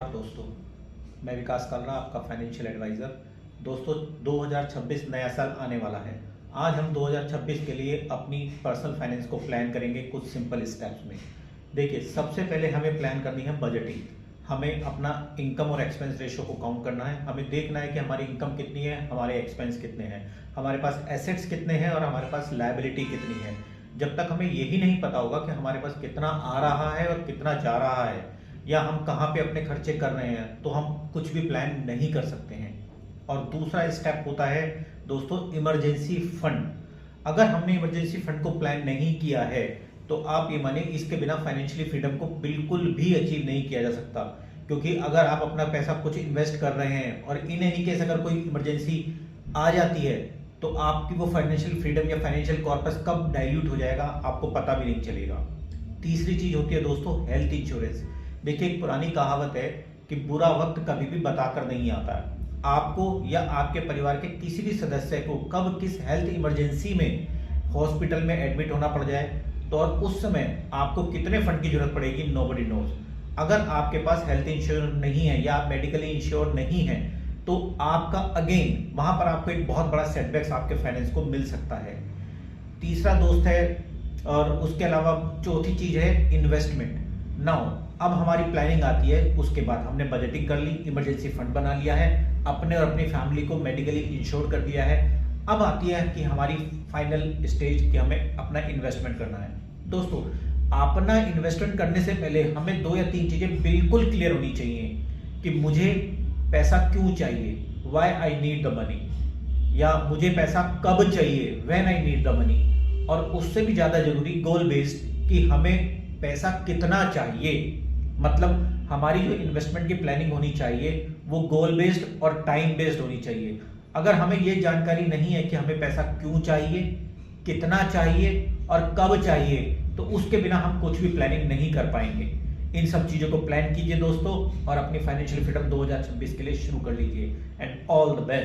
दोस्तों, मैं विकास कालरा, आपका फाइनेंशियल एडवाइज़र। दोस्तों, 2026 नया साल आने वाला है। आज हम 2026 के लिए अपनी पर्सनल फाइनेंस को प्लान करेंगे कुछ सिंपल स्टेप्स में। देखिए, सबसे पहले हमें प्लान करनी है बजटिंग। हमें अपना इनकम और एक्सपेंस रेशो को काउंट करना है। हमें देखना है कि हमारी इनकम कितनी है, हमारे एक्सपेंस कितने हैं, हमारे पास एसेट्स कितने हैं और हमारे पास लायबिलिटी कितनी है। जब तक हमें यही नहीं पता होगा कि हमारे पास कितना आ रहा है और कितना जा रहा है, या हम कहाँ पे अपने खर्चे कर रहे हैं, तो हम कुछ भी प्लान नहीं कर सकते हैं। और दूसरा स्टेप होता है दोस्तों, इमरजेंसी फंड। अगर हमने इमरजेंसी फंड को प्लान नहीं किया है तो आप ये मानिए, इसके बिना फाइनेंशियली फ्रीडम को बिल्कुल भी अचीव नहीं किया जा सकता। क्योंकि अगर आप अपना पैसा कुछ इन्वेस्ट कर रहे हैं और इन एनी केस अगर कोई इमरजेंसी आ जाती है, तो आपकी वो फाइनेंशियल फ्रीडम या फाइनेंशियल कॉर्पस कब डाइल्यूट हो जाएगा आपको पता भी नहीं चलेगा। तीसरी चीज होती है दोस्तों, हेल्थ इंश्योरेंस। देखिए, एक पुरानी कहावत है कि बुरा वक्त कभी भी बताकर नहीं आता है। आपको या आपके परिवार के किसी भी सदस्य को कब किस हेल्थ इमरजेंसी में हॉस्पिटल में एडमिट होना पड़ जाए, तो और उस समय आपको कितने फंड की जरूरत पड़ेगी, नोबडी नोज। अगर आपके पास हेल्थ इंश्योरेंस नहीं है या आप मेडिकली इंश्योर नहीं है, तो आपका अगेन वहां पर आपको एक बहुत बड़ा सेटबैक्स आपके फाइनेंस को मिल सकता है। तीसरा दोस्त है, और उसके अलावा चौथी चीज है इन्वेस्टमेंट। नाउ अब हमारी प्लानिंग आती है, उसके बाद हमने बजटिंग कर ली, इमरजेंसी फंड बना लिया है, अपने और अपनी फैमिली को मेडिकली इंश्योर कर दिया है। अब आती है कि हमारी फाइनल स्टेज कि हमें अपना इन्वेस्टमेंट करना है। दोस्तों, अपना इन्वेस्टमेंट करने से पहले हमें 2 या 3 चीजें बिल्कुल क्लियर होनी चाहिए कि मुझे पैसा क्यों चाहिए, why I need the money, या मुझे पैसा कब चाहिए, when I need the money. और उससे भी ज्यादा जरूरी गोल बेस्ड कि हमें पैसा कितना चाहिए। मतलब हमारी जो इन्वेस्टमेंट की प्लानिंग होनी चाहिए वो गोल बेस्ड और टाइम बेस्ड होनी चाहिए। अगर हमें ये जानकारी नहीं है कि हमें पैसा क्यों चाहिए, कितना चाहिए और कब चाहिए, तो उसके बिना हम कुछ भी प्लानिंग नहीं कर पाएंगे। इन सब चीजों को प्लान कीजिए दोस्तों, और अपनी फाइनेंशियल फ्रीडम 2026 के लिए शुरू कर लीजिए। And all the best.